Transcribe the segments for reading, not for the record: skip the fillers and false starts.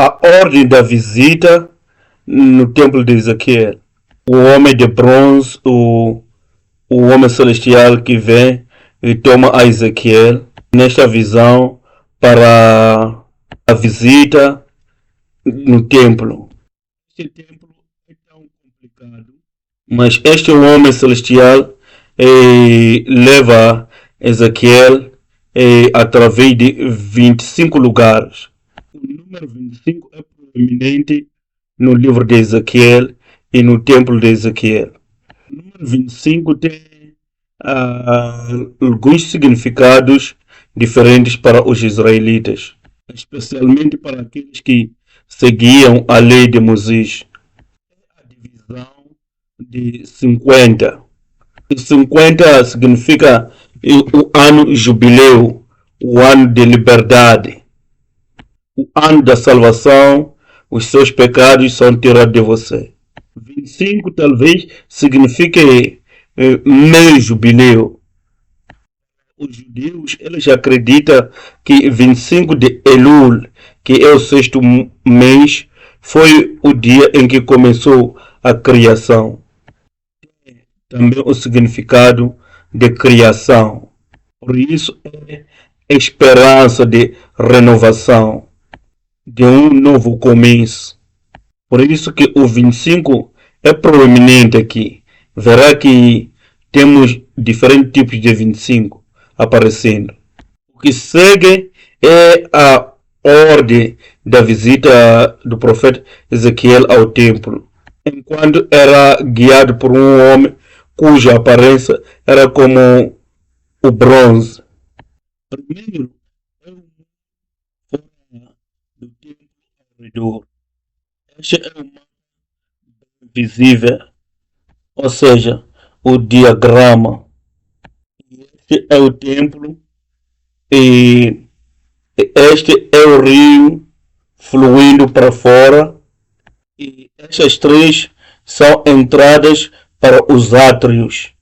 a ordem da visita no templo de Ezequiel. O homem de bronze, o homem celestial que vem e toma a Ezequiel nesta visão para a visita no templo. Este templo é tão complicado, mas este homem celestial leva Ezequiel através de 25 lugares. O número 25 é proeminente no livro de Ezequiel e no templo de Ezequiel. O número 25 tem alguns significados diferentes para os israelitas, especialmente para aqueles que seguiam a lei de Moisés. A divisão de 50. 50 significa o ano jubileu, o ano de liberdade, o ano da salvação. Os seus pecados são tirados de você. 25 talvez signifique meio jubileu. Os judeus, eles acreditam que 25 de Elul, que é o sexto mês, foi o dia em que começou a criação. Também o significado de criação. Por isso é esperança de renovação, de um novo começo. Por isso que o 25 é proeminente aqui. Verá que temos diferentes tipos de 25 aparecendo. O que segue é a ordem da visita do profeta Ezequiel ao templo, enquanto era guiado por um homem cuja aparência era como o bronze. Primeiro é o fora do templo ao redor. Este é o mapa visível, ou seja, o diagrama. Este é o templo e este é o rio fluindo para fora. E estas três são entradas para os átrios.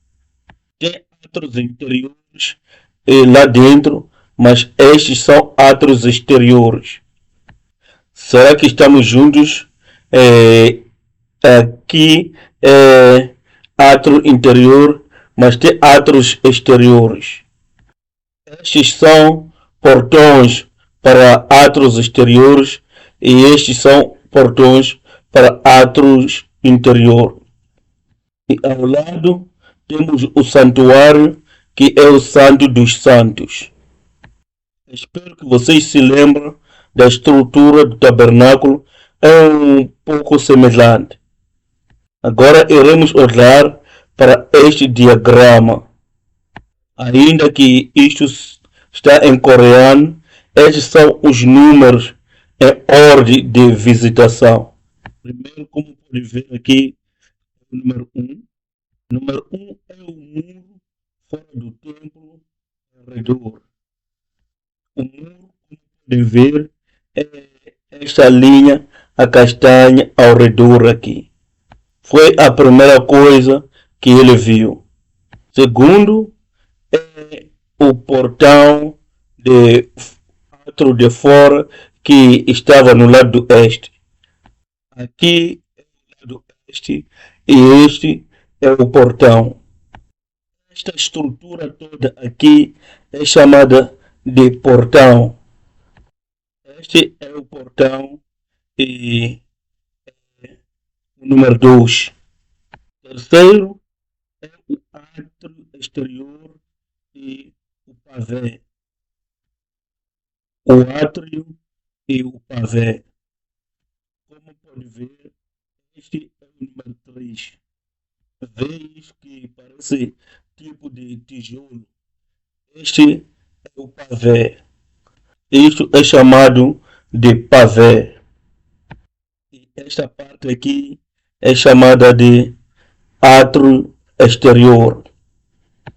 Tem átrios interiores lá dentro, mas estes são átrios exteriores. Será que estamos juntos? Aqui é átrio interior, mas tem átrios exteriores. Estes são portões para átrios exteriores e estes são portões para átrios interior. E ao lado temos o santuário, que é o Santo dos Santos. Espero que vocês se lembrem da estrutura do tabernáculo, é um pouco semelhante. Agora iremos olhar para este diagrama. Ainda que isto está em coreano, estes são os números em ordem de visitação. Primeiro, como pode ver aqui, o número 1. Número 1 é o muro fora do templo ao redor. O muro, como podem ver, é esta linha, a castanha ao redor aqui. Foi a primeira coisa que ele viu. Segundo, é o portão de átrio de fora que estava no lado do este. Aqui é o lado este e este é o portão. Esta estrutura toda aqui é chamada de portão. Este é o portão e o número 2. Terceiro é o átrio exterior e o pavé. O átrio e o pavé. Como pode ver, este é o número 3. Vês que parece tipo de tijolo. Este é o pavé. Isto é chamado de pavé. E esta parte aqui é chamada de átrio exterior.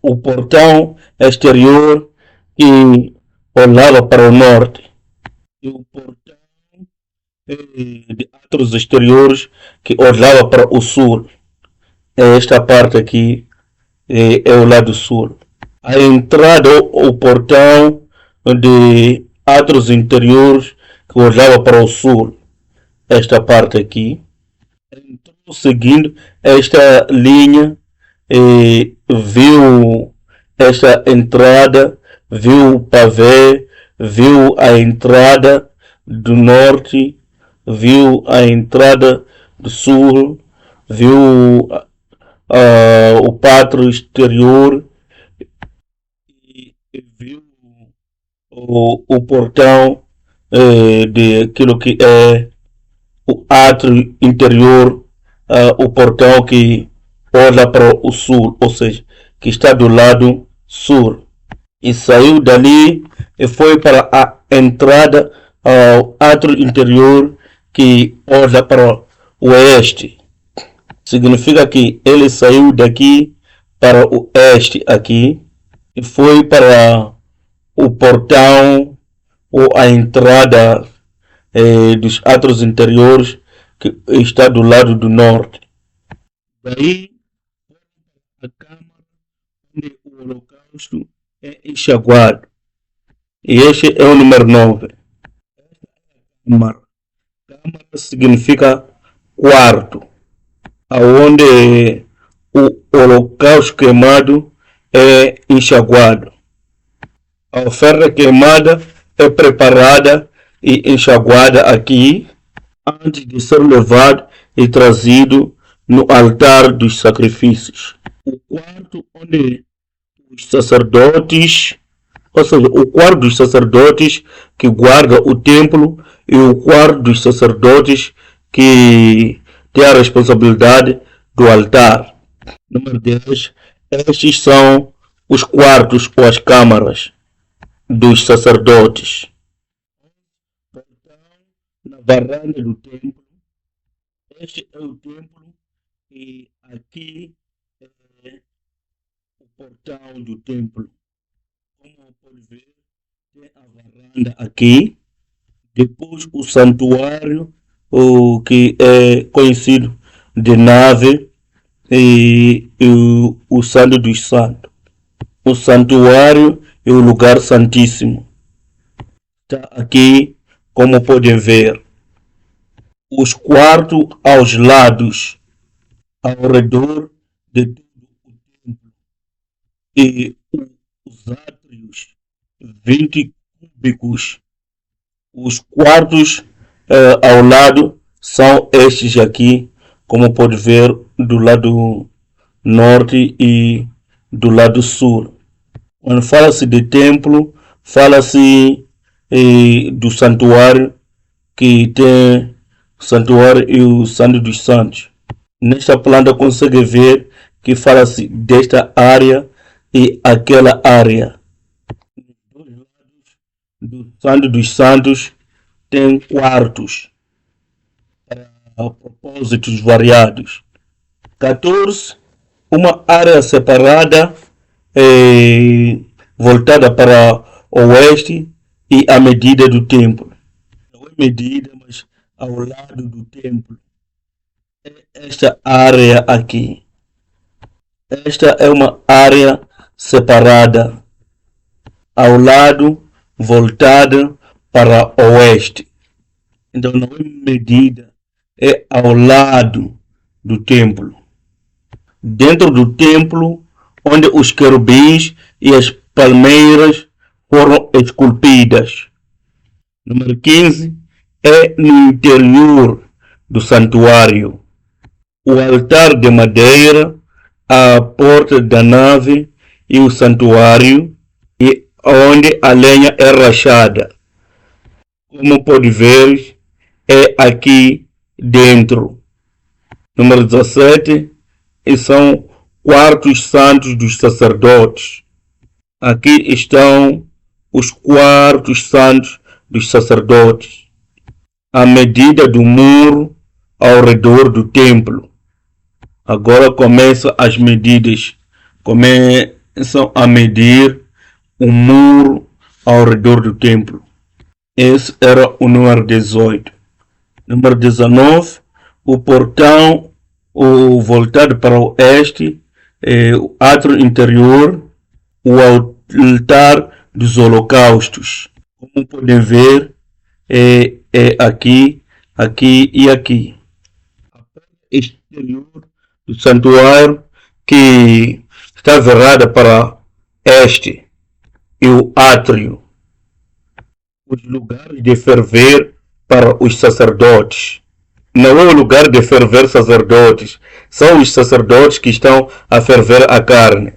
O portão exterior que olhava para o norte. E o portão de átrios exteriores que olhava para o sul. Esta parte aqui é o lado sul. A entrada, o portão de átrios interiores que olhava para o sul. esta parte aqui. Entrou seguindo esta linha e viu esta entrada, viu o pavê, viu a entrada do norte, viu a entrada do sul, viu o pátio exterior e viu o portão de aquilo que é o átrio interior, o portão que olha para o sul, ou seja, que está do lado sul. E saiu dali e foi para a entrada ao átrio interior que olha para o oeste. Significa que ele saiu daqui para o oeste aqui e foi para o portão ou a entrada dos átrios interiores que está do lado do norte. Daí a câmara onde o holocausto é enxaguado. E este é o número 9. Câmara. Câmara significa quarto, aonde o holocausto queimado é enxaguado. A oferta queimada é preparada e enxaguada aqui antes de ser levado e trazido no altar dos sacrifícios. O quarto onde os sacerdotes, ou seja, o quarto dos sacerdotes que guarda o templo e o quarto dos sacerdotes que tem a responsabilidade do altar. Número 10. Estes são os quartos ou as câmaras dos sacerdotes. Na varanda do templo, este é o templo e aqui é o portão do templo. Como pode ver, tem a varanda aqui, depois o santuário, o que é conhecido de nave, e o Santo dos Santos. O santuário é o lugar santíssimo. Está aqui, como podem ver. Os quartos aos lados, ao redor de todo o templo. E os átrios, 20 cúbicos. Os quartos ao lado são estes aqui, como pode ver, do lado norte e do lado sul. Quando fala-se de templo, fala-se do santuário, que tem o santuário e o Santo dos Santos. Nesta planta consegue ver que fala-se desta área e aquela área. Dos dois lados do Santo dos Santos tem quartos para propósitos variados. 14. Uma área separada voltada para o oeste e a medida do templo. Não é medida, mas ao lado do templo. É esta área aqui. Esta é uma área separada, ao lado, voltada para o oeste. Então não é medida, é ao lado do templo. Dentro do templo, onde os querubins e as palmeiras foram esculpidas. Número 15 é no interior do santuário. O altar de madeira, a porta da nave e o santuário, e onde a lenha é rachada. Como pode ver, é aqui dentro. Número 17 e são quartos santos dos sacerdotes. Aqui estão os quartos santos dos sacerdotes, a medida do muro ao redor do templo. Agora começam as medidas, começam a medir o muro ao redor do templo. Esse era o número 18. Número 19, o portão voltado para o oeste, o átrio interior, o altar dos holocaustos. Como podem ver, é aqui aqui e aqui. A porta exterior do santuário que está virada para este e o átrio, os lugares de ferver para os sacerdotes. Não é o lugar de ferver sacerdotes, são os sacerdotes que estão a ferver a carne.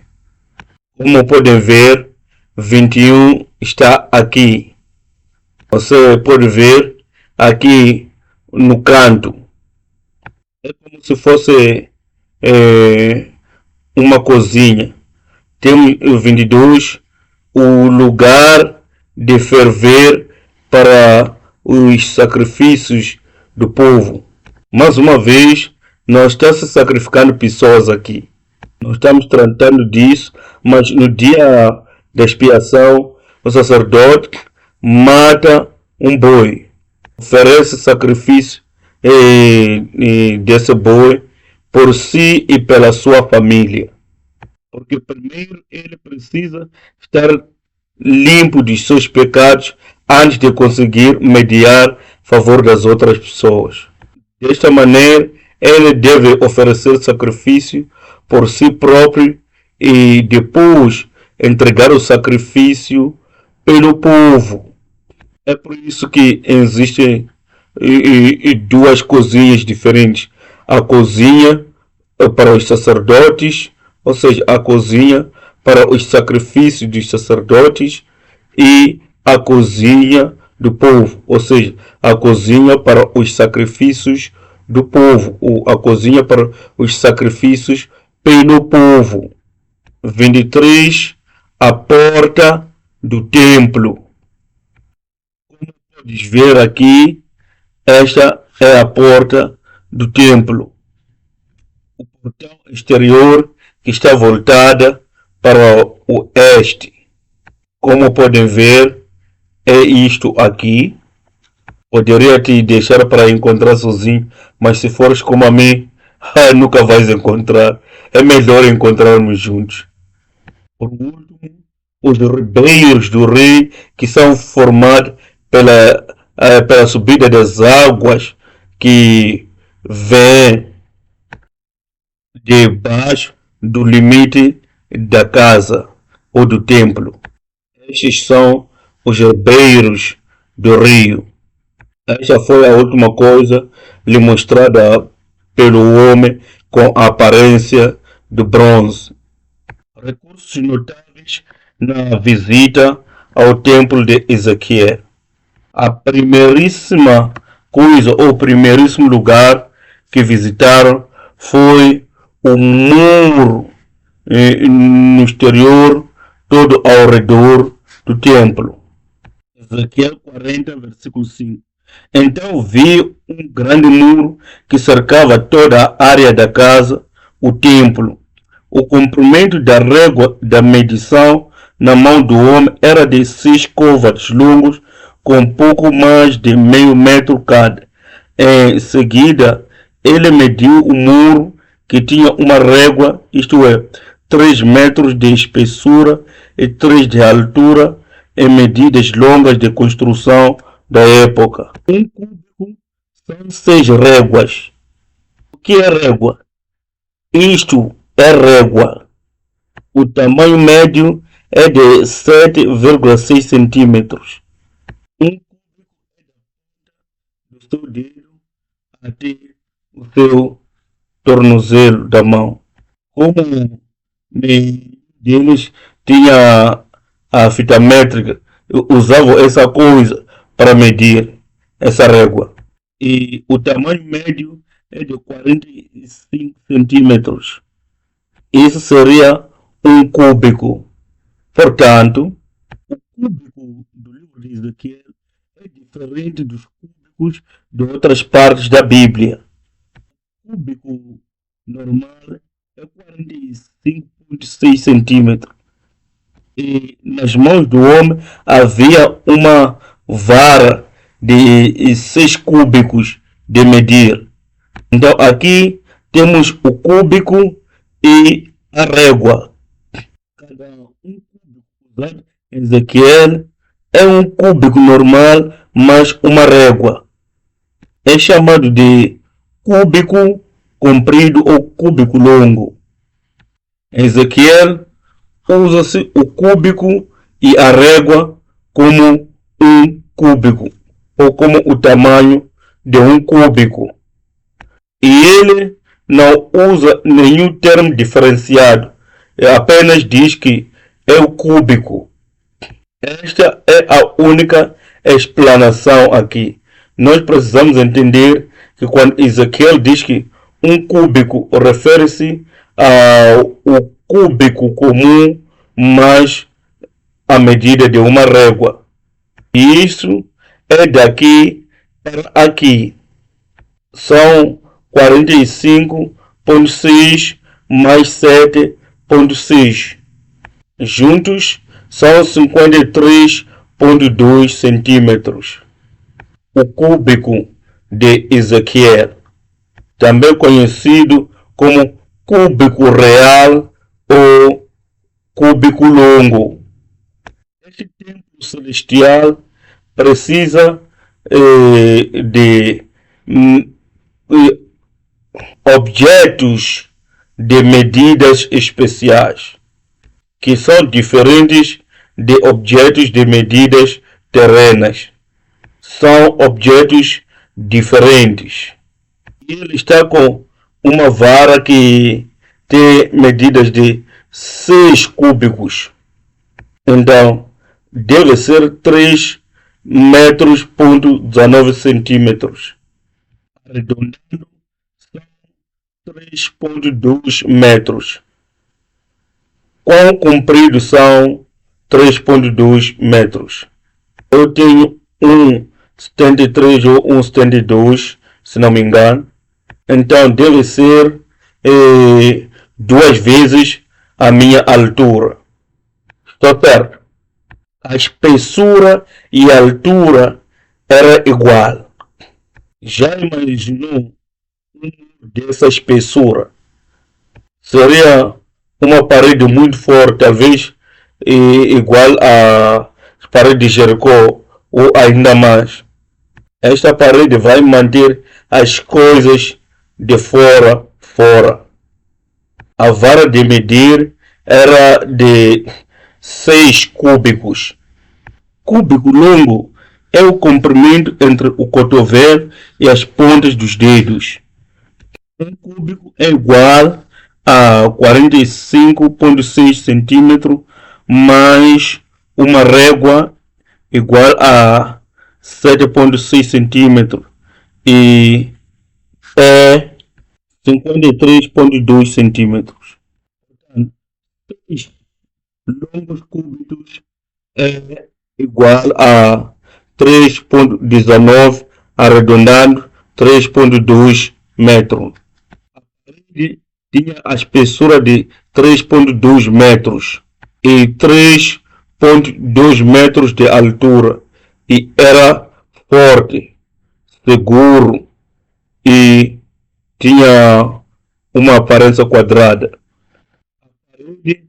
Como podem ver, 21 está aqui. Você pode ver aqui no canto. É como se fosse uma cozinha. Temos o 22, o lugar de ferver para os sacrifícios do povo. Mais uma vez, não está se sacrificando pessoas aqui. Nós estamos tratando disso, mas no dia da expiação, o sacerdote mata um boi, oferece sacrifício desse boi por si e pela sua família. Porque primeiro ele precisa estar limpo de seus pecados antes de conseguir mediar a favor das outras pessoas. Desta maneira, ele deve oferecer sacrifício por si próprio e depois entregar o sacrifício pelo povo. É por isso que existem duas cozinhas diferentes. A cozinha para os sacerdotes, ou seja, a cozinha para os sacrifícios dos sacerdotes e a cozinha do povo, ou seja, a cozinha para os sacrifícios do povo, ou a cozinha para os sacrifícios pelo povo. 23. A porta do templo. Como podes ver aqui, esta é a porta do templo. O portão exterior que está voltada para o oeste. Como podem ver, é isto aqui. Poderia te deixar para encontrar sozinho, mas se fores como a mim, nunca vais encontrar. É melhor encontrarmos juntos. Por último, os ribeiros do rio que são formados pela subida das águas que vem debaixo do limite da casa ou do templo. Estes são os ribeiros do rio. Esta foi a última coisa lhe mostrada pelo homem com a aparência do bronze. Recursos notáveis na visita ao templo de Ezequiel. A primeiríssima coisa ou primeiríssimo lugar que visitaram foi o muro no exterior, todo ao redor do templo. Ezequiel 40, versículo 5. Então vi um grande muro que cercava toda a área da casa, o templo. O comprimento da régua da medição na mão do homem era de 6 côvados longos, com pouco mais de meio metro cada. Em seguida, ele mediu o muro, que tinha uma régua, isto é, 3 metros de espessura e 3 de altura, em medidas longas de construção da época. Um cúbico são 6 réguas. O que é régua? Isto é régua. O tamanho médio é de 7,6 centímetros. Um cúbico é do seu dedo até o seu tornozelo da mão. Como nenhum deles tinha a fita métrica, usavam essa coisa para medir essa régua. E o tamanho médio é de 45 centímetros. Isso seria um cúbico. Portanto, o cúbico do livro de Ezequiel é diferente dos cúbicos de outras partes da Bíblia. O cúbico normal é 45,6 centímetros. E nas mãos do homem havia uma vara de 6 cúbicos de medir. Então aqui temos o cúbico e a régua. Cada um cúbico usado em Ezequiel é um cúbico normal mais uma régua. é chamado de cúbico comprido ou cúbico longo. Em Ezequiel, usa-se o cúbico e a régua como um cúbico, ou como o tamanho de um cúbico. E ele não usa nenhum termo diferenciado, apenas diz que é o cúbico. Esta é a única explanação aqui. Nós precisamos entender que quando Ezequiel diz que um cúbico refere-se ao cúbico comum mais a medida de uma régua. E isso é daqui para aqui. São 45,6 mais 7,6. Juntos são 53,2 centímetros. O cúbico de Ezequiel, também conhecido como cúbico real ou cúbico longo. Este templo celestial precisa de objetos de medidas especiais, que são diferentes de objetos de medidas terrenas. São objetos diferentes. Ele está com uma vara que tem medidas de 6 cúbicos. Então, deve ser 3 metros, 19 centímetros. Arredondando, são 3,2 metros. Quão comprido são 3,2 metros? Eu tenho 1,73 ou 1,72, se não me engano. Então deve ser 2 vezes a minha altura. Estou certo? A espessura e a altura era igual. Já imaginou dessa espessura? Seria uma parede muito forte, talvez igual à parede de Jericó ou ainda mais. Esta parede vai manter as coisas de fora. A vara de medir era de 6 cúbicos. Cúbico longo é o comprimento entre o cotovelo e as pontas dos dedos. Um cúbico é igual a 45,6 centímetros mais uma régua igual a 7,6 centímetros e é 53,2 centímetros. Portanto, 3 longos cúbicos é igual a 3,19 arredondando 3,2 metros. A parede tinha a espessura de 3,2 metros e 3,2 metros de altura e era forte, seguro e tinha uma aparência quadrada. A parede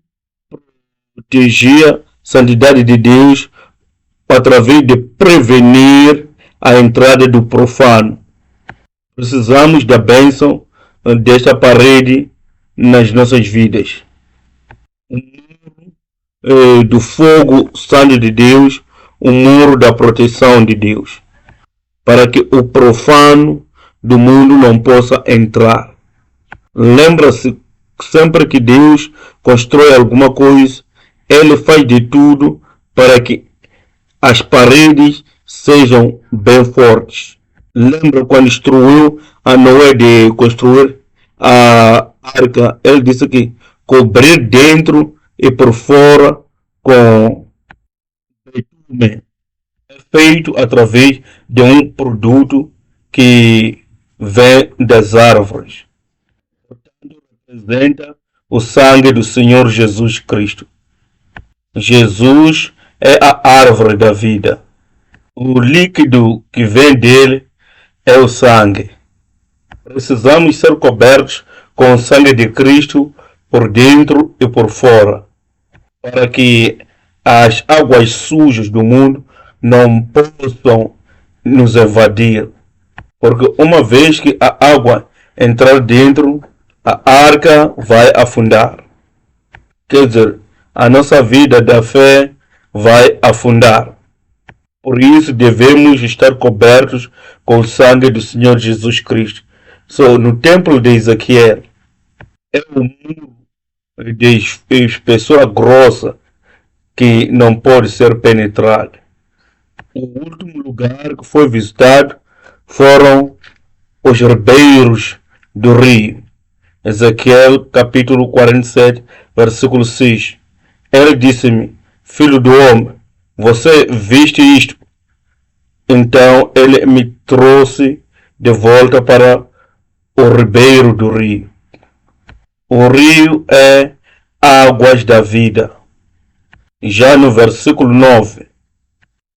protegia a santidade de Deus através de prevenir a entrada do profano. Precisamos da bênção desta parede nas nossas vidas. O muro do fogo santo de Deus, o muro da proteção de Deus, para que o profano do mundo não possa entrar. Lembra-se sempre que Deus constrói alguma coisa, Ele faz de tudo para que as paredes sejam bem fortes. Lembra quando instruiu a Noé de construir a arca? Ele disse que cobrir dentro e por fora com betume. É feito através de um produto que vem das árvores. Portanto, representa o sangue do Senhor Jesus Cristo. Jesus é a árvore da vida. O líquido que vem dele é o sangue. Precisamos ser cobertos com o sangue de Cristo por dentro e por fora, para que as águas sujas do mundo não possam nos invadir. porque uma vez que a água entrar dentro, a arca vai afundar. Quer dizer, a nossa vida da fé vai afundar. Por isso devemos estar cobertos com o sangue do Senhor Jesus Cristo. No templo de Ezequiel, é um muro de espessura grossa que não pode ser penetrado. O último lugar que foi visitado foram os ribeiros do rio. Ezequiel capítulo 47, versículo 6. Ele disse-me: Filho do homem, você viste isto? Então ele me trouxe de volta para o ribeiro do rio. O rio é águas da vida. Já no versículo 9,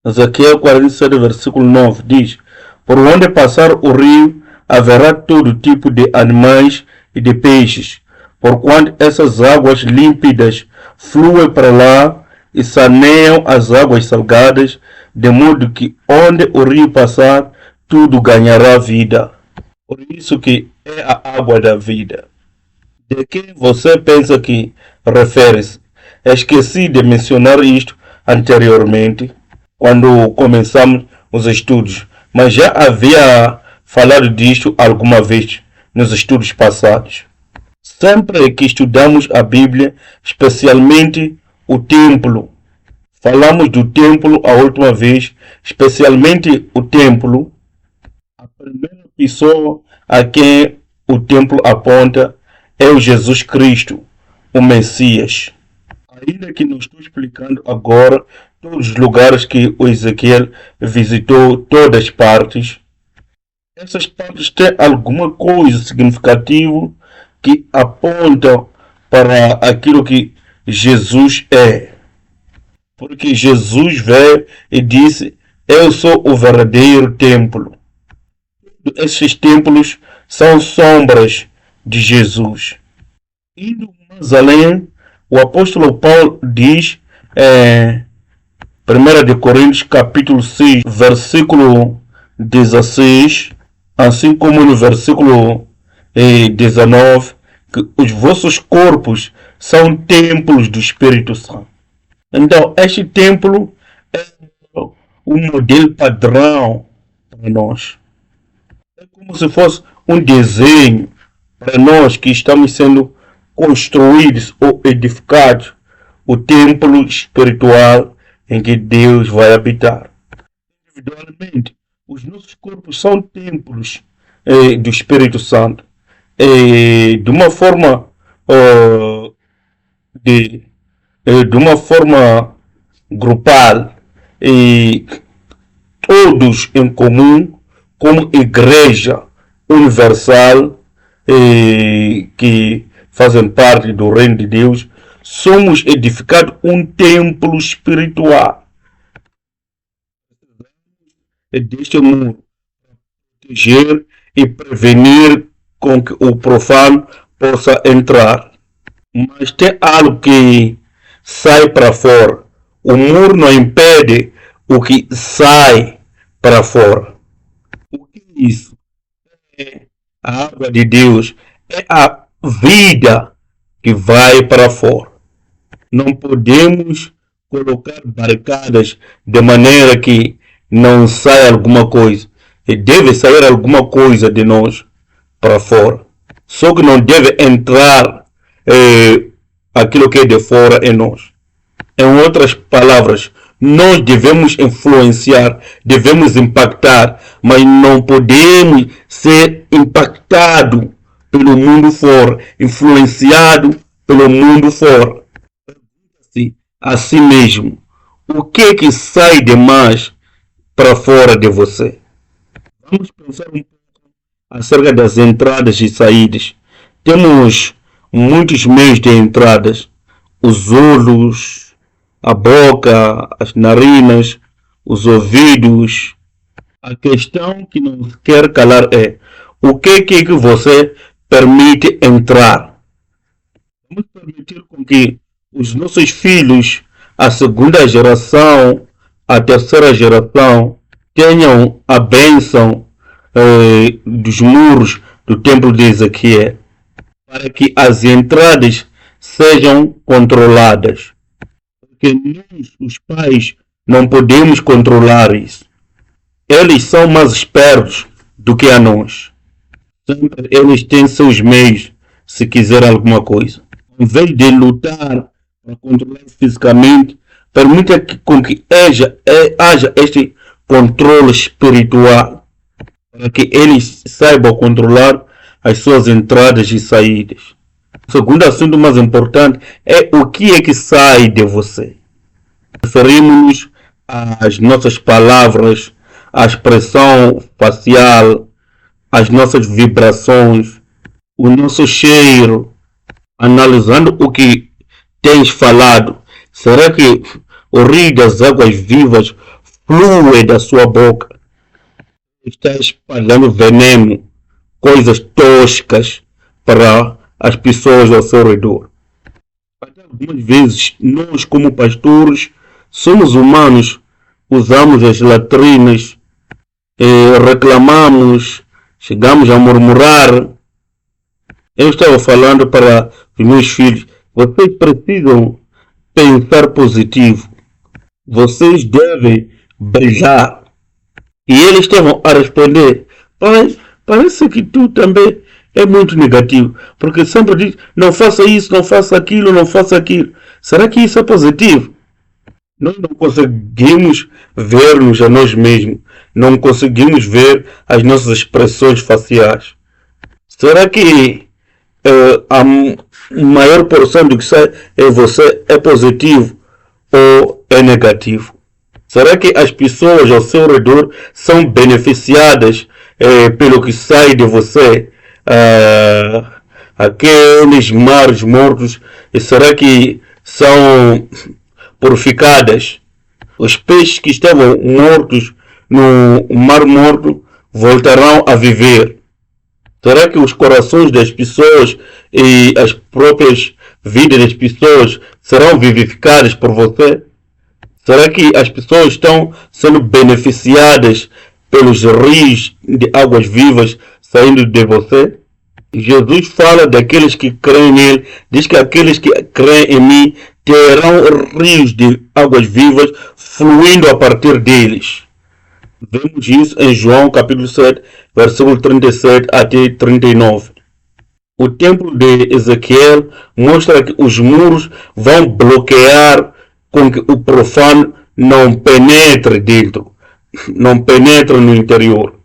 Ezequiel 47, versículo 9 diz: Por onde passar o rio haverá todo tipo de animais e de peixes, porquanto essas águas límpidas fluem para lá e saneiam as águas salgadas, de modo que onde o rio passar, tudo ganhará vida. Por isso que é a água da vida. De quem você pensa que refere-se? Esqueci de mencionar isto anteriormente, quando começamos os estudos, mas já havia falado disto alguma vez nos estudos passados. Sempre que estudamos a Bíblia, especialmente o templo, falamos do templo a última vez, especialmente o templo, a primeira pessoa a quem o templo aponta é o Jesus Cristo, o Messias. Ainda que não estou explicando agora todos os lugares que o Ezequiel visitou, todas as partes, essas partes têm alguma coisa significativa que aponta para aquilo que Jesus é. Porque Jesus veio e disse: Eu sou o verdadeiro templo. Esses templos são sombras de Jesus. Indo mais além, o apóstolo Paulo diz, 1 Coríntios capítulo 6, versículo 16, assim como no versículo 19, que os vossos corpos são templos do Espírito Santo. Então, este templo é um modelo padrão para nós. É como se fosse um desenho para nós que estamos sendo construídos ou edificados o templo espiritual em que Deus vai habitar. Individualmente, os nossos corpos são templos do Espírito Santo. De uma forma de uma forma grupal, e todos em comum, como igreja universal que fazem parte do reino de Deus, somos edificados um templo espiritual. Deste mundo, proteger e prevenir com que o profano possa entrar. Mas tem algo que sai para fora. O muro não impede o que sai para fora. O que é isso? É a água de Deus. É a vida que vai para fora. Não podemos colocar barricadas de maneira que não saia alguma coisa. E deve sair alguma coisa de nós para fora. Só que não deve entrar aquilo que é de fora em nós. Em outras palavras, nós devemos influenciar, devemos impactar, mas não podemos ser impactados pelo mundo fora, influenciado pelo mundo fora. Pergunta-se a si mesmo: o que sai demais para fora de você? Vamos pensar um pouco acerca das entradas e saídas. Temos muitos meios de entradas: os olhos, a boca, as narinas, os ouvidos. A questão que não quer calar é: o que você permite entrar? Vamos permitir com que os nossos filhos, a segunda geração, a terceira geração, tenham a bênção dos muros do templo de Ezequiel, para que as entradas sejam controladas. Porque nós, os pais, não podemos controlar isso. Eles são mais espertos do que a nós. Sempre eles têm seus meios se quiser alguma coisa. Em vez de lutar para controlar fisicamente, permita com que haja este controle espiritual, para que eles saibam controlar as suas entradas e saídas. O segundo assunto mais importante é o que é que sai de você. Referimos-nos às nossas palavras, à expressão facial, às nossas vibrações, o nosso cheiro. Analisando o que tens falado, será que o rio das águas vivas flui da sua boca? Está espalhando veneno, coisas toscas para as pessoas ao seu redor. Até algumas vezes, nós como pastores, somos humanos, usamos as latrinas, reclamamos, chegamos a murmurar. Eu estava falando para os meus filhos, vocês precisam pensar positivo. Vocês devem brilhar. E eles estavam a responder, pai, parece que tu também é muito negativo. Porque sempre diz, não faça isso, não faça aquilo, não faça aquilo. Será que isso é positivo? Nós não conseguimos ver-nos a nós mesmos. Não conseguimos ver as nossas expressões faciais. Será que a maior porção do que sai em você é positivo ou é negativo? Será que as pessoas ao seu redor são beneficiadas pelo que sai de você? Aqueles mares mortos, será que são purificadas? Os peixes que estavam mortos no mar morto voltarão a viver. Será que os corações das pessoas e as próprias vidas das pessoas serão vivificadas por você? Será que as pessoas estão sendo beneficiadas pelos rios de águas vivas saindo de você? Jesus fala daqueles que creem nele, diz que aqueles que creem em mim terão rios de águas vivas fluindo a partir deles. Vemos isso em João capítulo 7, versículo 37 até 39. O templo de Ezequiel mostra que os muros vão bloquear com que o profano não penetre dentro, não penetre no interior.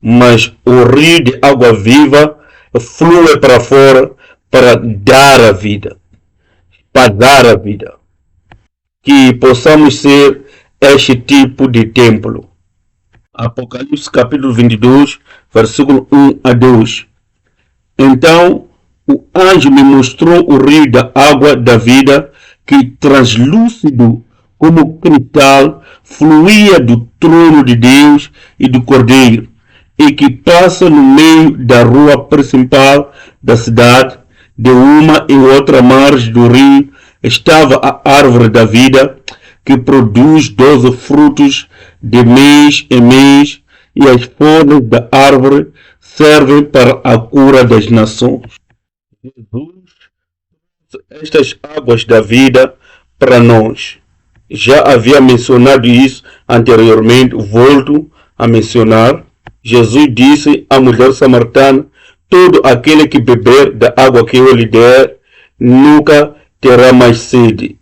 Mas o rio de água viva flui para fora para dar a vida. Para dar a vida. Que possamos ser este tipo de templo. Apocalipse capítulo 22, versículo 1 a 2. Então o anjo me mostrou o rio da água da vida, que translúcido como cristal fluía do trono de Deus e do Cordeiro, e que passa no meio da rua principal da cidade. De uma e outra margem do rio estava a árvore da vida, que produz 12 frutos de mês em mês, e as folhas da árvore servem para a cura das nações. Jesus trouxe estas águas da vida para nós. Já havia mencionado isso anteriormente, volto a mencionar. Jesus disse à mulher samaritana, todo aquele que beber da água que eu lhe der, nunca terá mais sede.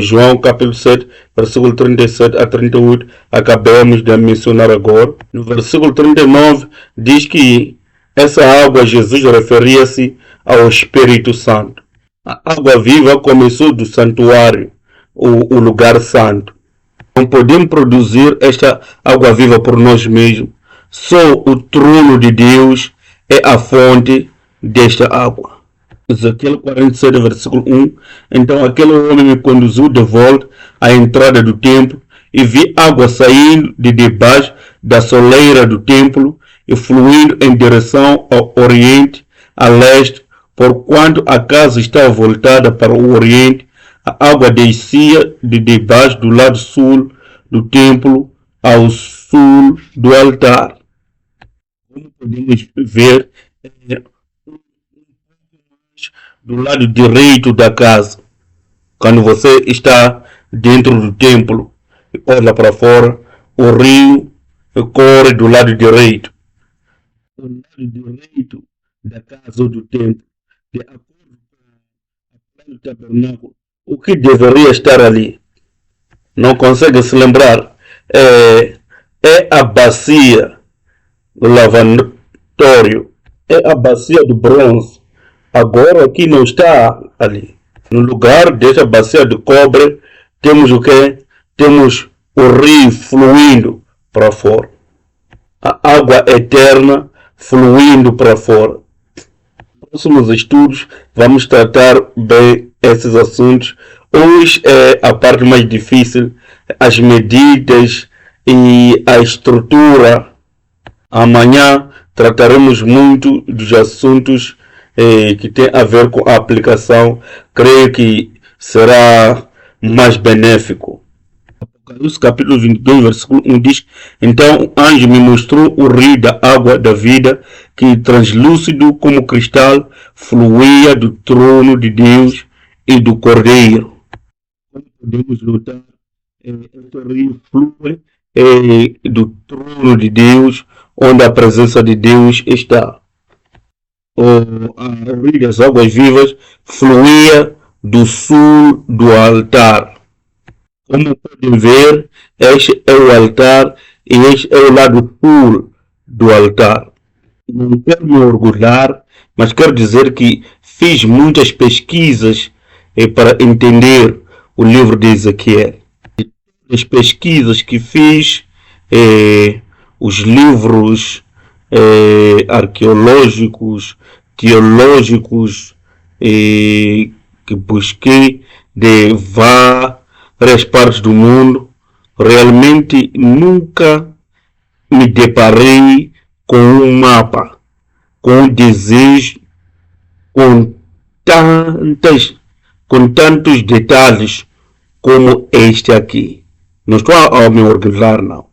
João capítulo 7, versículo 37 a 38, acabamos de mencionar agora. No versículo 39 diz que essa água, Jesus referia-se ao Espírito Santo. A água viva começou do santuário, o lugar santo. Não podemos produzir esta água viva por nós mesmos. Só o trono de Deus é a fonte desta água. Ezequiel 47, versículo 1. Então aquele homem me conduziu de volta à entrada do templo, e vi água saindo de debaixo da soleira do templo e fluindo em direção ao oriente, a leste, porquanto a casa estava voltada para o oriente. A água descia de debaixo do lado sul do templo ao sul do altar. podemos ver do lado direito da casa. Quando você está dentro do templo e olha para fora, o rio corre do lado direito. O lado direito da casa ou do templo, de acordo com o tabernáculo, o que deveria estar ali? Não consegue se lembrar? É a bacia do lavatório, é a bacia do bronze. Agora aqui não está ali. No lugar dessa bacia de cobre, temos o quê? Temos o rio fluindo para fora. A água eterna fluindo para fora. Nos próximos estudos vamos tratar bem esses assuntos. Hoje é a parte mais difícil, as medidas e a estrutura. Amanhã trataremos muito dos assuntos que tem a ver com a aplicação. Creio que será mais benéfico. Apocalipse capítulo 22, versículo 1 diz: Então o anjo me mostrou o rio da água da vida, que translúcido como cristal fluía do trono de Deus e do Cordeiro. Como podemos notar, este rio flui do trono de Deus, onde a presença de Deus está. O rio das águas vivas fluía do sul do altar. Como podem ver, este é o altar e este é o lado sul do altar. Não quero me orgulhar, mas quero dizer que fiz muitas pesquisas para entender o livro de Ezequiel. As pesquisas que fiz, os livros arqueológicos, teológicos que busquei de várias partes do mundo, realmente nunca me deparei com um mapa, com um desejo, com tantos detalhes como este aqui. Não estou a me orgulhar, não.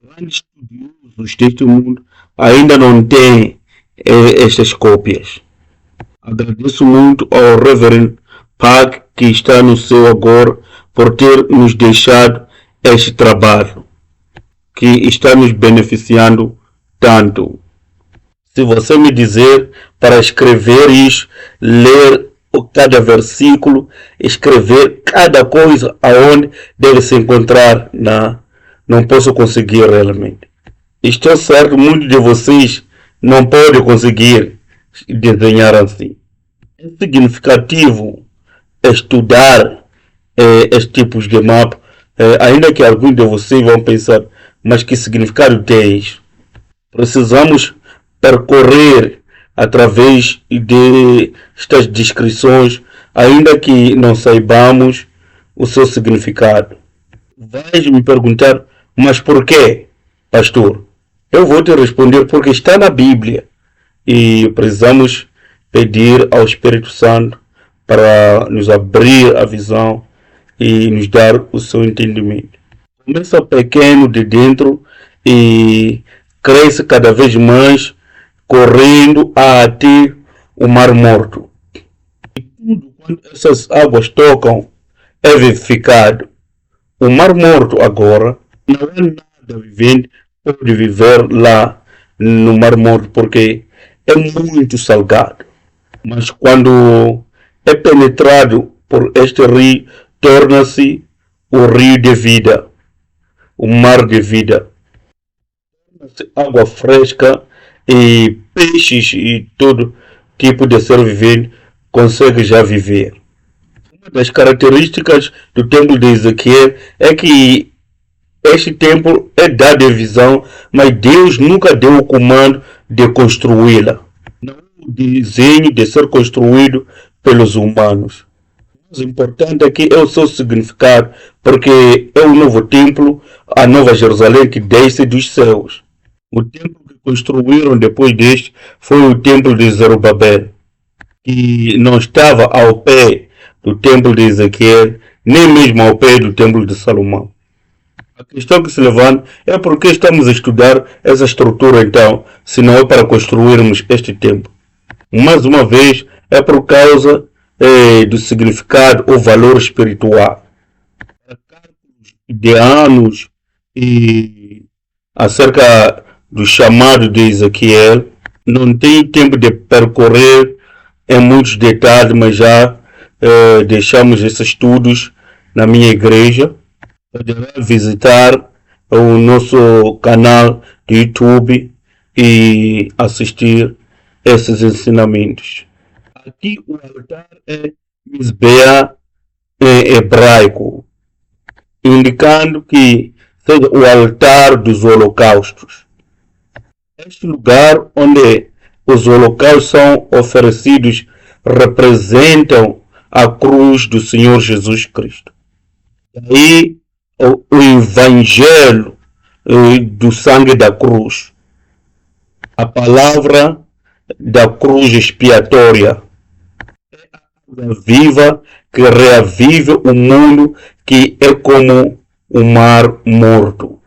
Grandes estudiosos deste mundo ainda não têm estas cópias. Agradeço muito ao Reverend Pag, que está no céu agora, por ter nos deixado este trabalho, que está nos beneficiando tanto. Se você me dizer para escrever isso, ler cada versículo, escrever cada coisa aonde deve se encontrar, não posso conseguir realmente. Estou certo, muitos de vocês não podem conseguir desenhar assim. É significativo estudar estes tipos de mapa, ainda que alguns de vocês vão pensar, mas que significado tem isso? Precisamos percorrer através de estas descrições, ainda que não saibamos o seu significado. Vais me perguntar, mas por quê, pastor? Eu vou te responder porque está na Bíblia e precisamos pedir ao Espírito Santo para nos abrir a visão e nos dar o seu entendimento. Começa pequeno de dentro e cresce cada vez mais, correndo até o Mar Morto. E tudo quando essas águas tocam é vivificado. O Mar Morto agora não é nada vivente, pode viver lá no Mar Morto porque é muito salgado. Mas quando é penetrado por este rio, torna-se o rio de vida, o mar de vida. Torna-se água fresca e peixes e todo tipo de ser vivente consegue já viver. Uma das características do templo de Ezequiel é que este templo é dado em visão, mas Deus nunca deu o comando de construí-la. Não é o desenho de ser construído pelos humanos. O mais importante aqui é o seu significado, porque é o novo templo, a nova Jerusalém que desce dos céus. O templo que construíram depois deste foi o templo de Zerubabel, que não estava ao pé do templo de Ezequiel, nem mesmo ao pé do templo de Salomão. A questão que se levanta é por que estamos a estudar essa estrutura então, se não é para construirmos este templo. Mais uma vez, é por causa do significado ou valor espiritual. De anos e acerca do chamado de Ezequiel, não tenho tempo de percorrer em muitos detalhes, mas já deixamos esses estudos na minha igreja. Poderá visitar o nosso canal do YouTube e assistir esses ensinamentos. Aqui o altar é Misbeá em hebraico, indicando que seja o altar dos holocaustos. Este lugar onde os holocaustos são oferecidos representam a cruz do Senhor Jesus Cristo. Daí o evangelho do sangue da cruz, a palavra da cruz expiatória, é a água viva que reaviva o mundo que é como o mar morto.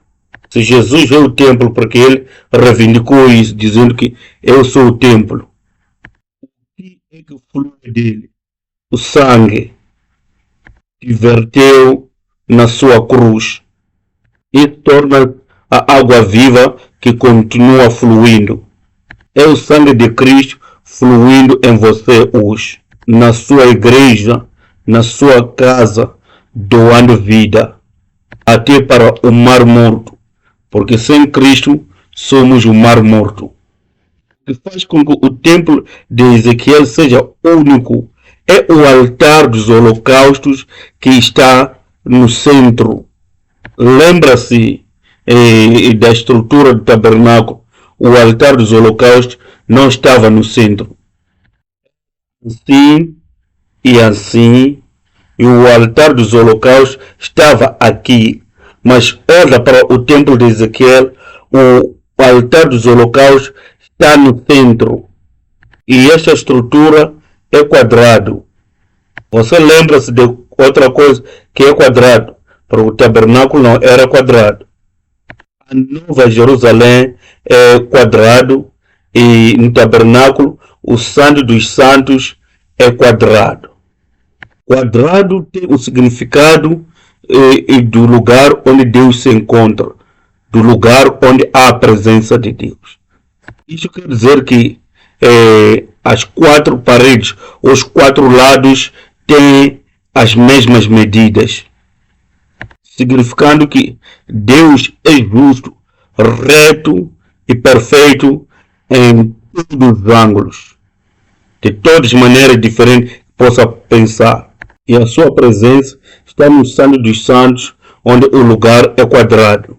Se Jesus é o templo, porque ele reivindicou isso, dizendo que eu sou o templo, o que é que flui dele? O sangue que verteu na sua cruz e torna a água viva que continua fluindo. É o sangue de Cristo fluindo em você hoje, na sua igreja, na sua casa, doando vida, até para o mar morto, porque sem Cristo somos o mar morto. O que faz com que o templo de Ezequiel seja único é o altar dos holocaustos que está no centro. Lembra-se da estrutura do tabernáculo, o altar dos holocaustos não estava no centro. Assim e assim, e o altar dos holocaustos estava aqui. Mas olha para o templo de Ezequiel, o altar dos holocaustos está no centro. E esta estrutura é quadrado. Você lembra-se de outra coisa que é quadrado? Para o tabernáculo não era quadrado. A Nova Jerusalém é quadrado e no tabernáculo o Santo dos Santos é quadrado. Quadrado tem o significado do lugar onde Deus se encontra, do lugar onde há a presença de Deus. Isso quer dizer que as quatro paredes, os quatro lados têm as mesmas medidas, significando que Deus é justo, reto e perfeito em todos os ângulos, de todas as maneiras diferentes que possa pensar. E a sua presença está no Santo dos Santos, onde o lugar é quadrado.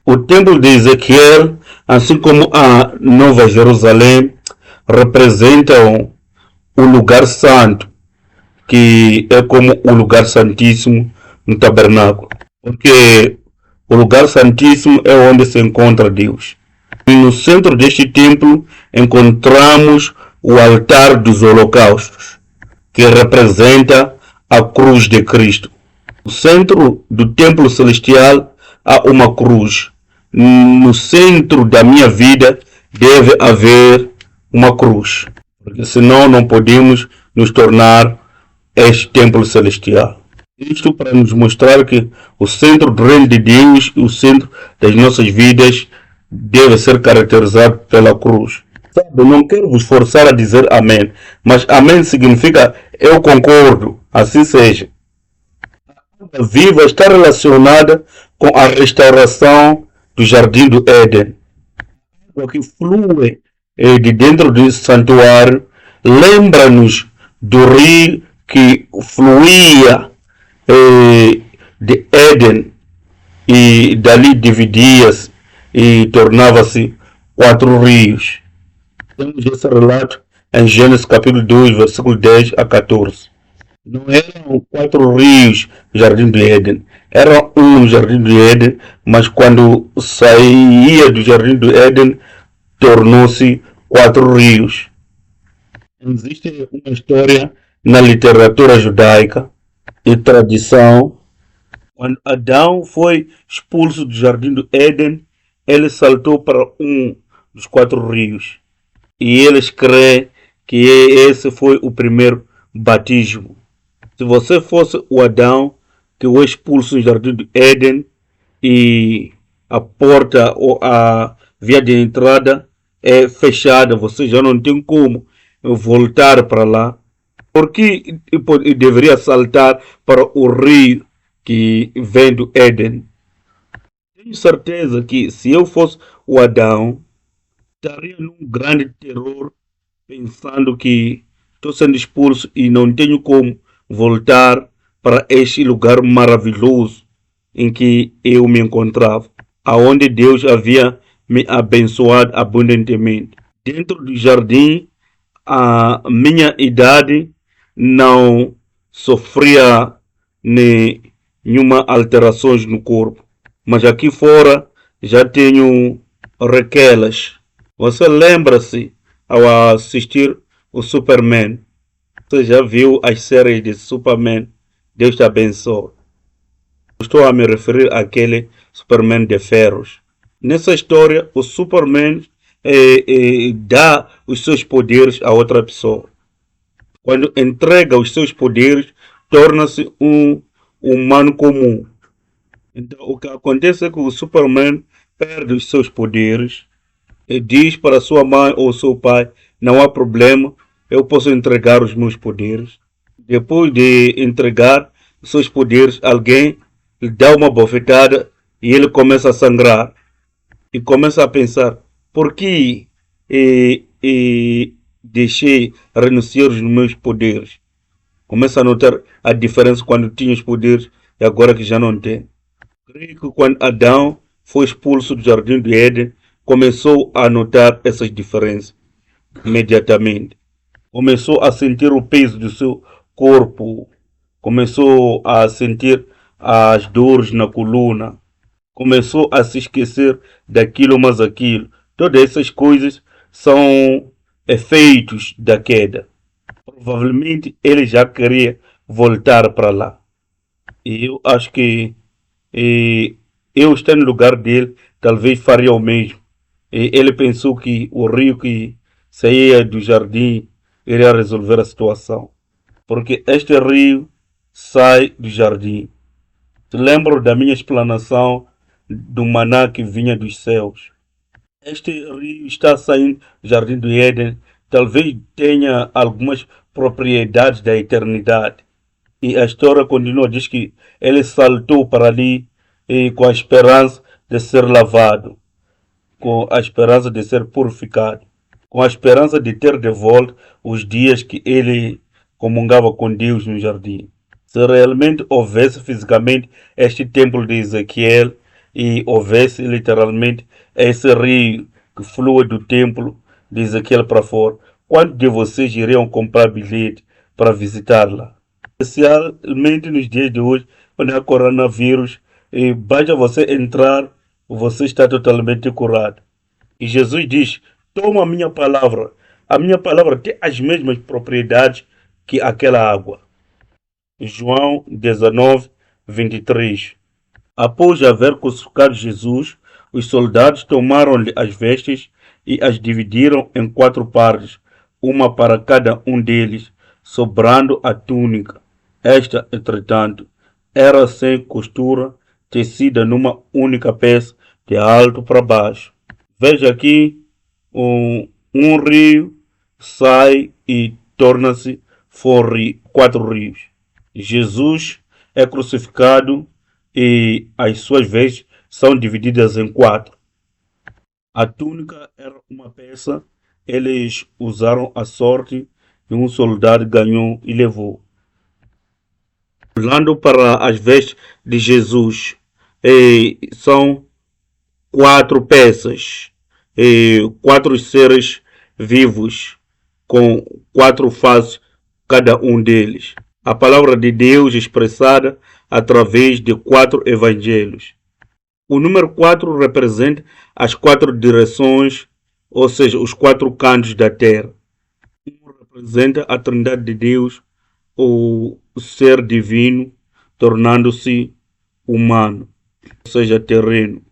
O templo de Ezequiel, assim como a Nova Jerusalém, representam o lugar santo, que é como o lugar santíssimo no tabernáculo. Porque o lugar santíssimo é onde se encontra Deus. E no centro deste templo encontramos o altar dos holocaustos, que representa a cruz de Cristo. No centro do templo celestial há uma cruz. No centro da minha vida deve haver uma cruz, porque senão não podemos nos tornar este templo celestial. Isto para nos mostrar que o centro do reino de Deus e o centro das nossas vidas deve ser caracterizado pela cruz. Sabe, não quero vos forçar a dizer amém, mas amém significa eu concordo, assim seja. A água viva está relacionada com a restauração do jardim do Éden. A água que flui de dentro do santuário lembra-nos do rio que fluía de Éden e dali dividia-se e tornava-se 4 rios. Temos esse relato em Gênesis capítulo 2, versículo 10 a 14. Não eram 4 rios no Jardim do Éden, era um no Jardim do Éden, mas quando saía do Jardim do Éden, tornou-se 4 rios. Existe uma história na literatura judaica e tradição Quando Adão foi expulso do jardim do Éden, ele saltou para um dos 4 rios. E eles creem que esse foi o primeiro batismo. Se você fosse o Adão que foi expulso do jardim do Éden e a porta ou a via de entrada é fechada, você já não tem como voltar para lá, porque deveria saltar para o rio que vem do Éden? Tenho certeza que se eu fosse o Adão, estaria num grande terror, pensando que estou sendo expulso e não tenho como voltar para este lugar maravilhoso em que eu me encontrava, aonde Deus havia me abençoado abundantemente. Dentro do jardim, a minha idade não sofria nenhuma alterações no corpo, mas aqui fora já tenho requelas. Você lembra-se ao assistir o Superman? Você já viu as séries de Superman? Deus te abençoe. Estou a me referir àquele Superman de ferros. Nessa história, o Superman dá os seus poderes a outra pessoa. Quando entrega os seus poderes, torna-se um humano comum. Então, o que acontece é que o Superman perde os seus poderes e diz para sua mãe ou seu pai: não há problema, eu posso entregar os meus poderes. Depois de entregar os seus poderes, alguém lhe dá uma bofetada e ele começa a sangrar. E começa a pensar: por que deixei renunciar os meus poderes? Começa a notar a diferença quando tinha os poderes e agora que já não tem. Creio que quando Adão foi expulso do jardim do Éden, começou a notar essas diferenças imediatamente. Começou a sentir o peso do seu corpo, começou a sentir as dores na coluna, começou a se esquecer daquilo mais aquilo. Todas essas coisas são efeitos da queda. Provavelmente ele já queria voltar para lá. E eu acho que eu estando no lugar dele, talvez faria o mesmo. E ele pensou que o rio que saía do jardim iria resolver a situação. Porque este rio sai do jardim. Lembro da minha explanação do maná que vinha dos céus. Este rio está saindo do jardim do Éden. Talvez tenha algumas propriedades da eternidade. E a história continua, diz que ele saltou para ali com a esperança de ser lavado, com a esperança de ser purificado, com a esperança de ter de volta os dias que ele comungava com Deus no jardim. Se realmente houvesse fisicamente este templo de Ezequiel e houvesse literalmente esse rio que flui do templo de Ezequiel para fora, quantos de vocês iriam comprar bilhete para visitá-la? Especialmente nos dias de hoje, quando há coronavírus, e basta você entrar, você está totalmente curado. E Jesus diz: toma a minha palavra tem as mesmas propriedades que aquela água. João 19, 23. Após haver crucificado Jesus, os soldados tomaram-lhe as vestes e as dividiram em 4 partes, uma para cada um deles, sobrando a túnica. Esta, entretanto, era sem costura, tecida numa única peça, de alto para baixo. Veja aqui, um rio sai e torna-se 4 rios. Jesus é crucificado e as suas vestes são divididas em 4. A túnica era uma peça, eles usaram a sorte e um soldado ganhou e levou. Olhando para as vestes de Jesus, são 4 peças, 4 seres vivos com 4 faces cada um deles. A palavra de Deus expressada através de 4 evangelhos. O número 4 representa as 4 direções, ou seja, os 4 cantos da terra. Um representa a Trindade de Deus, o ser divino, tornando-se humano, ou seja, terreno.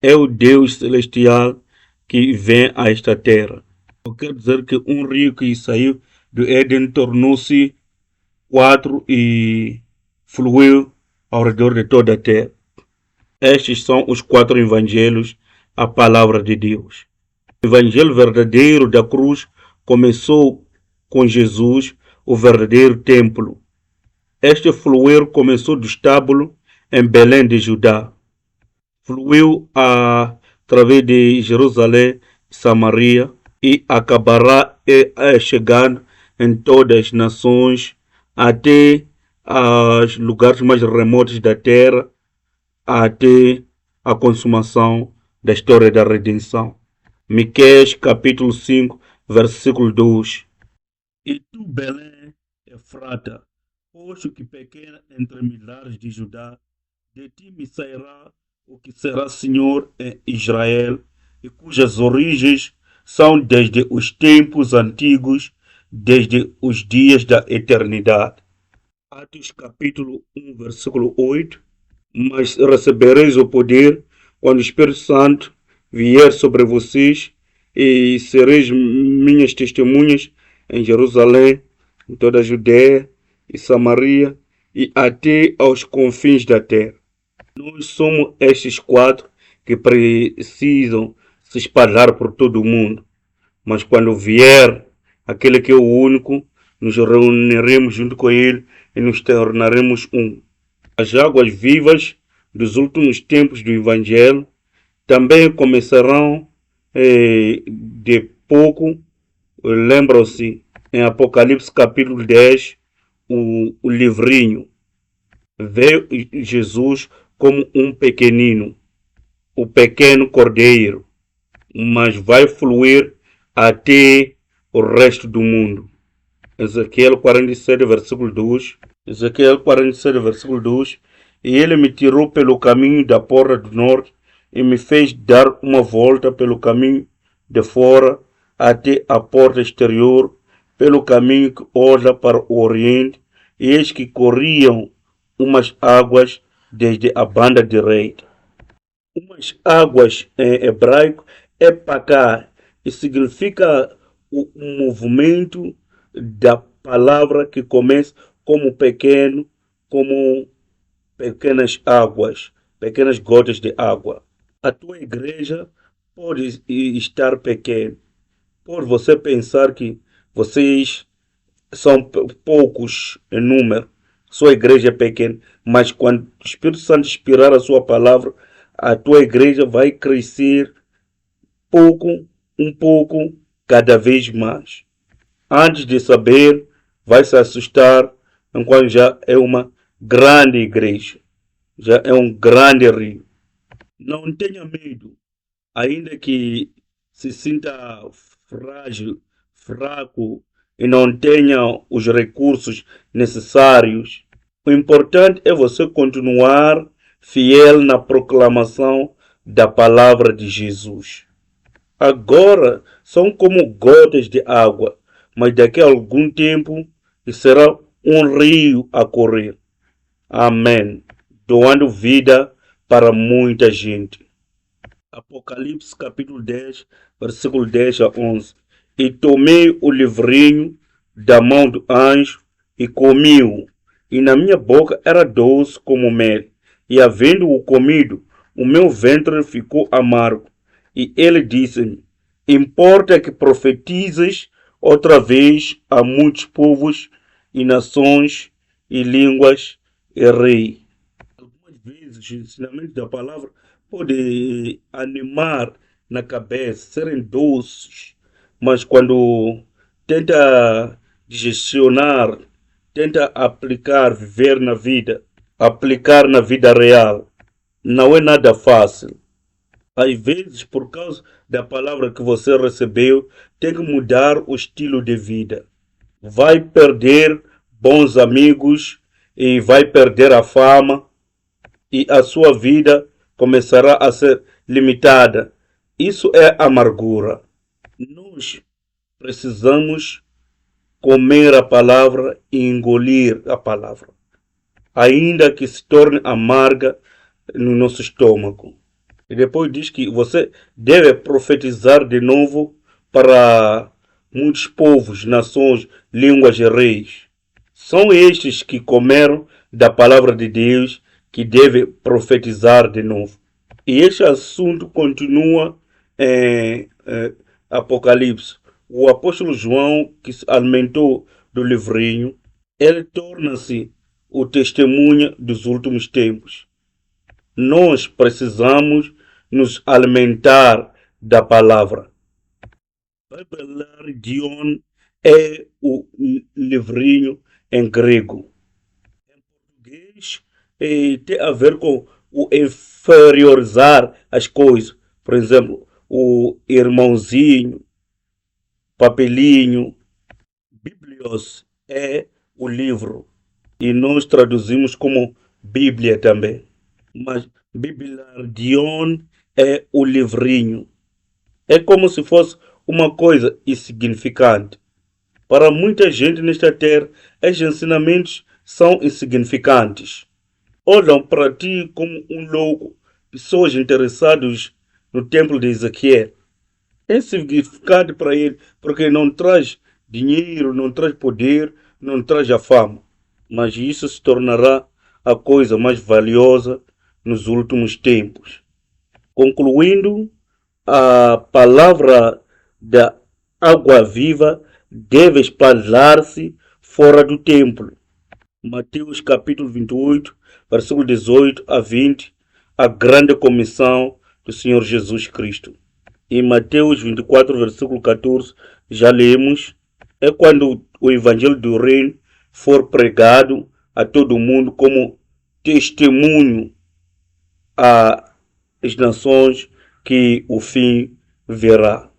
É o Deus celestial que vem a esta terra. Eu quero dizer que um rio que saiu do Éden tornou-se 4 e fluiu ao redor de toda a terra. Estes são os 4 evangelhos, a palavra de Deus. O evangelho verdadeiro da cruz começou com Jesus, o verdadeiro templo. Este fluir começou do estábulo em Belém de Judá. Fluiu através de Jerusalém e Samaria e acabará chegando em todas as nações, até os lugares mais remotos da terra, até a consumação da história da redenção. Miqueias capítulo 5, versículo 2. E tu, Belém, Efrata, posto que pequena entre milhares de Judá, de ti me sairá o que será Senhor em Israel, e cujas origens são desde os tempos antigos, desde os dias da eternidade. Atos capítulo 1, versículo 8. Mas recebereis o poder quando o Espírito Santo vier sobre vocês, e sereis minhas testemunhas em Jerusalém, em toda a Judéia e Samaria e até aos confins da terra. Nós somos estes 4 que precisam se espalhar por todo o mundo. Mas quando vier aquele que é o único, nos reuniremos junto com ele e nos tornaremos um. As águas vivas dos últimos tempos do Evangelho também começarão de pouco. Lembram-se, em Apocalipse capítulo 10, o livrinho. Veio Jesus como um pequenino, o pequeno cordeiro, mas vai fluir até o resto do mundo. Ezequiel 47, versículo 2. Ezequiel 47, versículo 2. E ele me tirou pelo caminho da porta do norte e me fez dar uma volta pelo caminho de fora até a porta exterior, pelo caminho que olha para o oriente, e eis que corriam umas águas desde a banda direita. Umas águas em hebraico é paká, e significa o movimento da palavra que começa como pequeno, como pequenas águas, pequenas gotas de água. A tua igreja pode estar pequena. Pode você pensar que vocês são poucos em número, sua igreja é pequena, mas quando o Espírito Santo inspirar a sua palavra, a tua igreja vai crescer um pouco, cada vez mais. Antes de saber, vai se assustar, enquanto já é uma grande igreja, já é um grande rio. Não tenha medo, ainda que se sinta frágil, fraco e não tenha os recursos necessários. O importante é você continuar fiel na proclamação da palavra de Jesus. Agora são como gotas de água, mas daqui a algum tempo será um rio a correr. Amém. Doando vida para muita gente. Apocalipse capítulo 10, versículo 10 a 11. E tomei o livrinho da mão do anjo e comi-o, e na minha boca era doce como mel, e havendo-o comido, o meu ventre ficou amargo. E ele disse-me: importa que profetizes outra vez a muitos povos e nações e línguas e rei. Algumas vezes o ensinamento da palavra pode animar na cabeça, serem doces, mas quando tenta digestionar, tenta aplicar, viver na vida, aplicar na vida real, não é nada fácil. Às vezes, por causa da palavra que você recebeu, tem que mudar o estilo de vida. Vai perder bons amigos e vai perder a fama, e a sua vida começará a ser limitada. Isso é amargura. Nós precisamos comer a palavra e engolir a palavra. ainda que se torne amarga no nosso estômago. E depois diz que você deve profetizar de novo para muitos povos, nações, línguas e reis. São estes que comeram da palavra de Deus que deve profetizar de novo. E este assunto continua em Apocalipse. O apóstolo João, que se alimentou do livrinho, ele torna-se o testemunha dos últimos tempos. Nós precisamos nos alimentar da palavra. Bibelarion é o livrinho em grego. Em português, tem a ver com o inferiorizar as coisas. Por exemplo, o irmãozinho, papelinho. Biblios é o livro. E nós traduzimos como Bíblia também. Mas Bibelarion é o livrinho. É como se fosse uma coisa insignificante. Para muita gente nesta terra, estes ensinamentos são insignificantes. Olham para ti como um louco, pessoas interessadas no templo de Ezequiel. É insignificante para ele, porque não traz dinheiro, não traz poder, não traz a fama. Mas isso se tornará a coisa mais valiosa nos últimos tempos. Concluindo, a palavra da água viva deve espalhar-se fora do templo. Mateus capítulo 28, versículo 18 a 20, a grande comissão do Senhor Jesus Cristo. Em Mateus 24, versículo 14, já lemos, é quando o evangelho do reino for pregado a todo mundo como testemunho às nações que o fim verá.